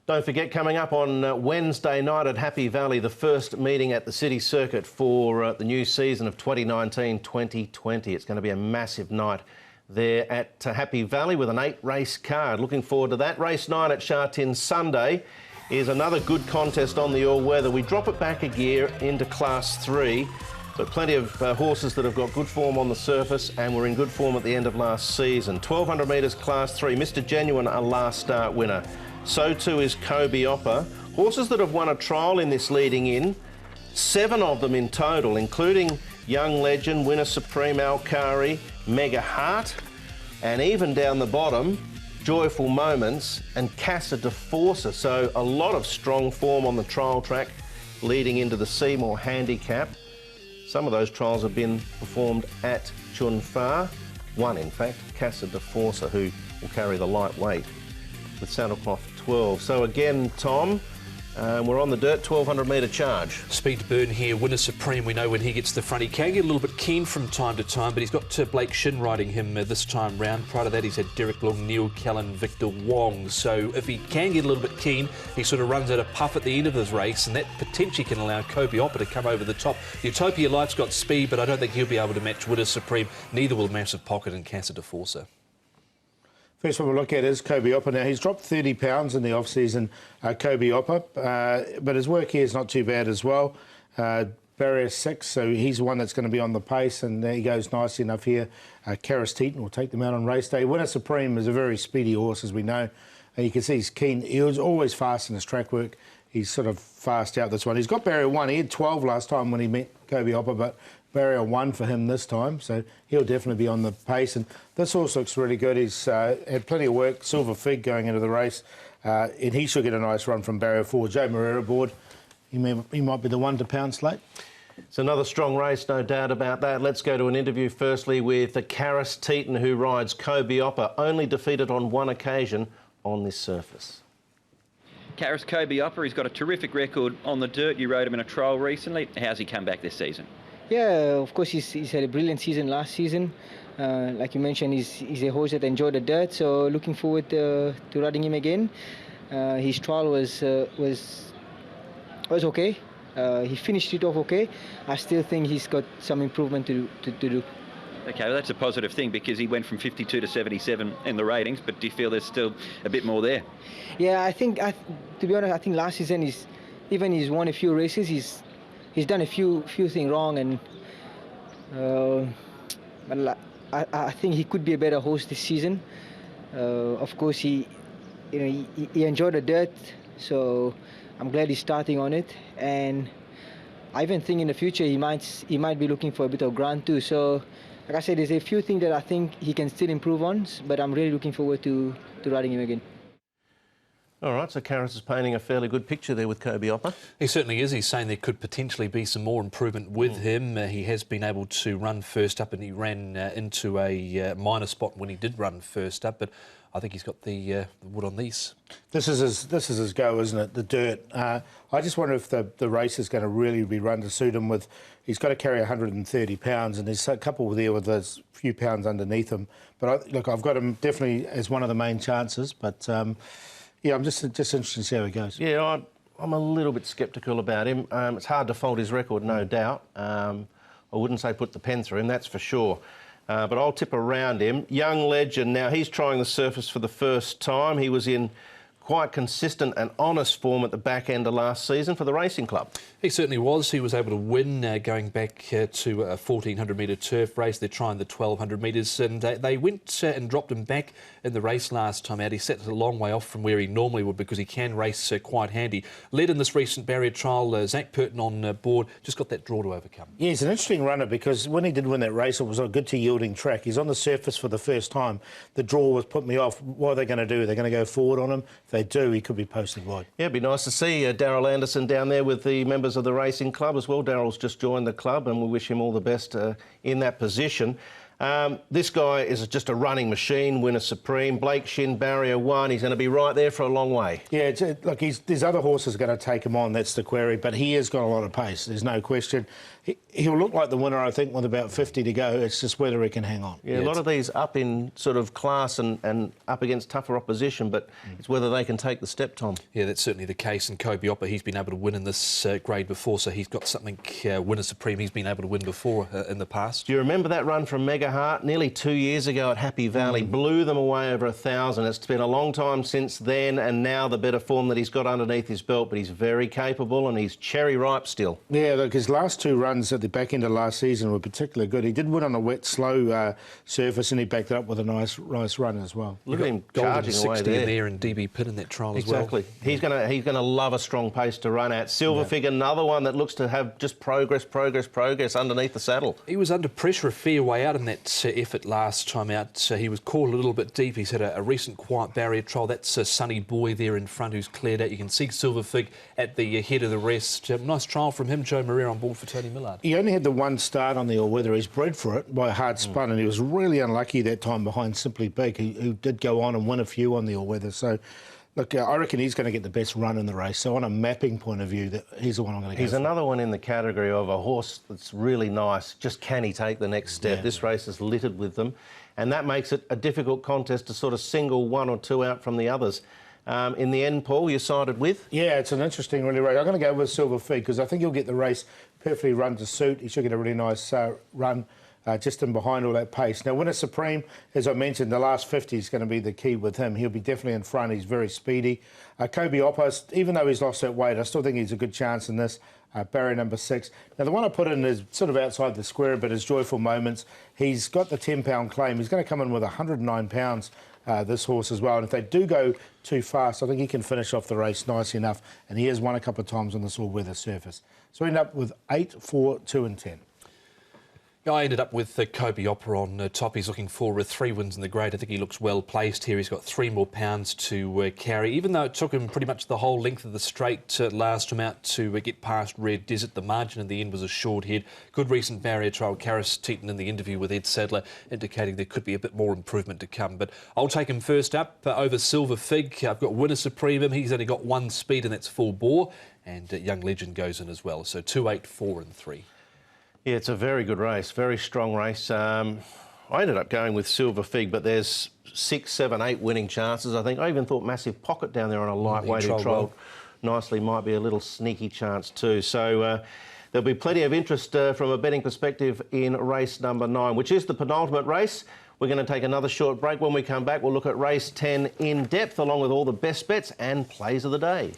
Don't forget, coming up on Wednesday night at Happy Valley, the first meeting at the City Circuit for the new season of 2019-2020. It's going to be a massive night there at Happy Valley with an 8-race card. Looking forward to that. Race 9 at Sha Tin Sunday is another good contest on the all-weather. We drop it back a gear into Class 3, but plenty of horses that have got good form on the surface and were in good form at the end of last season. 1200 metres Class 3, Mr Genuine, a last start winner. So too is Kobe-Oppa. Horses that have won a trial in this leading in, 7 of them in total, including Young Legend, Winner Supreme, Alkari, Mega Heart, and even down the bottom, Joyful Moments and Casa de Forza. So a lot of strong form on the trial track leading into the Seymour Handicap. Some of those trials have been performed at Chun Fa. One, in fact, Casa de Forza, who will carry the lightweight with Saddlecloth 12. So again, Tom, we're on the dirt, 1200 metre charge. Speed to burn here. Winner Supreme, we know when he gets to the front, he can get a little bit keen from time to time, but he's got Blake Shin riding him this time round. Prior to that, he's had Derek Long, Neil Callan, Victor Wong. So if he can get a little bit keen, he sort of runs out a puff at the end of his race, and that potentially can allow Kobe-Oppa to come over the top. Utopia Life's got speed, but I don't think he'll be able to match Winner Supreme. Neither will Massive Pocket and Casa de Forza. First one we'll look at is Kobe-Oppa. Now, he's dropped 30 pounds in the off-season, Kobe-Oppa, but his work here is not too bad as well. Barrier 6, so he's one that's going to be on the pace, and he goes nicely enough here. Sha Tin will take them out on race day. Winner Supreme is a very speedy horse, as we know. And you can see he's keen. He was always fast in his track work. He's sort of fast out this one. He's got Barrier 1. He had 12 last time when he met Kobe-Oppa, but Barrier 1 for him this time, so he'll definitely be on the pace. And this horse looks really good. He's had plenty of work, Silver Fig going into the race, and he should get a nice run from Barrier 4. Joe Moreira aboard. He might be the one to pound slate. It's another strong race, no doubt about that. Let's go to an interview firstly with Sha Tin, who rides Kobe-Oppa, only defeated on one occasion on this surface. Kobe-Oppa, he's got a terrific record on the dirt. You rode him in a trial recently. How's he come back this season? Yeah, of course, he's had a brilliant season last season. Like you mentioned, he's a horse that enjoyed the dirt, so looking forward to riding him again. His trial was okay. He finished it off okay. I still think he's got some improvement to do. Okay, well, that's a positive thing because he went from 52 to 77 in the ratings, but do you feel there's still a bit more there? Yeah, to be honest, I think last season he's won a few races. He's done a few things wrong, and but I think he could be a better horse this season. Of course, he enjoyed the dirt, so I'm glad he's starting on it. And I even think in the future he might be looking for a bit of ground too. So, like I said, there's a few things that I think he can still improve on, but I'm really looking forward to riding him again. All right, so Karras is painting a fairly good picture there with Kobe-Oppa. He certainly is. He's saying there could potentially be some more improvement with him. He has been able to run first up, and he ran into a minor spot when he did run first up, but I think he's got the wood on these. This is his go, isn't it? The dirt. I just wonder if the race is going to really be run to suit him. He's got to carry 130 pounds, and there's a couple there with those few pounds underneath him. But look, I've got him definitely as one of the main chances, but. Yeah, I'm just interested to see how he goes. Yeah, I'm a little bit sceptical about him. It's hard to fault his record, no doubt. I wouldn't say put the pen through him, that's for sure. But I'll tip around him. Young Legend, now he's trying the surface for the first time. He was in quite consistent and honest form at the back end of last season for the racing club. He certainly was. He was able to win going back to a 1400 metre turf race. They're trying the 1200 metres, and they went and dropped him back in the race last time out. He sat a long way off from where he normally would because he can race quite handy. Led in this recent barrier trial, Zach Purton on board, just got that draw to overcome. Yeah, he's an interesting runner because when he did win that race, it was a good to yielding track. He's on the surface for the first time. The draw was put me off. What are they going to do? They're going to go forward on him? If they do, he could be posted wide. Yeah, it'd be nice to see Daryl Anderson down there with the members of the racing club as well. Daryl's just joined the club, and we wish him all the best in that position. This guy is just a running machine, winner supreme. Blake Shin, barrier 1. He's going to be right there for a long way. Yeah, look, there's other horses going to take him on, that's the query, but he has got a lot of pace, there's no question. He'll look like the winner, I think, with about 50 to go. It's just whether he can hang on. Yeah, a lot of these up in sort of class and up against tougher opposition, but it's whether they can take the step, Tom. Yeah, that's certainly the case. And Kobe Oppa, he's been able to win in this grade before, so he's got something, winner supreme, he's been able to win before in the past. Do you remember that run from Mega Heart nearly 2 years ago at Happy Valley? Blew them away over 1,000. It's been a long time since then, and now the better form that he's got underneath his belt, but he's very capable and he's cherry ripe still. Yeah, look, his last 2 runs at the back end of last season were particularly good. He did win on a wet, slow surface, and he backed it up with a nice run as well. Look at him charging away there. And DB Pitt in that trial exactly. as well. He's gonna love a strong pace to run at. Silver Fig, another one that looks to have just progress underneath the saddle. He was under pressure a fair way out in that effort last time out. He was caught a little bit deep. He's had a recent quiet barrier trial. That's Sunny Boy there in front who's cleared out. You can see Silver Fig at the head of the rest. Nice trial from him. Joe Maria on board for Tony Millard. He only had the one start on the all-weather. He's bred for it by hard spun, and he was really unlucky that time behind Simply Big, who did go on and win a few on the all-weather. So, look, I reckon he's going to get the best run in the race. So on a mapping point of view, he's the one I'm going to go He's for. another one in the category of a horse that's really nice. Just can he take the next step? This race is littered with them, and that makes it a difficult contest to sort of single one or two out from the others. In the end, Paul, you sided with? Yeah, it's an interesting really race. I'm going to go with Silver Fig because I think he'll get the race perfectly run to suit. He should get a really nice run just in behind all that pace. Now, winner supreme, as I mentioned, the last 50 is going to be the key with him. He'll be definitely in front. He's very speedy. Kobe Oppa, even though he's lost that weight, I still think he's a good chance in this. Barrier number 6. Now, the one I put in is sort of outside the square, but his Joyful Moments. He's got the 10-pound claim. He's going to come in with 109 pounds, this horse as well. And if they do go too fast, I think he can finish off the race nice enough. And he has won a couple of times on this all-weather surface. So we end up with 8, 4, 2 and 10. I ended up with Kobe Oppa on top. He's looking for 3 wins in the grade. I think he looks well placed here. He's got 3 more pounds to carry. Even though it took him pretty much the whole length of the straight last time out to get past Red Desert, the margin in the end was a short head. Good recent barrier trial. Karis Teaton in the interview with Ed Sadler indicating there could be a bit more improvement to come. But I'll take him first up over Silver Fig. I've got winner supreme. He's only got 1 speed and that's full bore. And Young Legend goes in as well. So 2, 8, 4 and 3. Yeah, it's a very good race, very strong race. I ended up going with Silver Fig, but there's 6, 7, 8 winning chances, I think. I even thought Massive Pocket down there on a lightweight who trolled nicely might be a little sneaky chance too. So there'll be plenty of interest from a betting perspective in race number 9, which is the penultimate race. We're going to take another short break. When we come back, we'll look at race 10 in depth, along with all the best bets and plays of the day.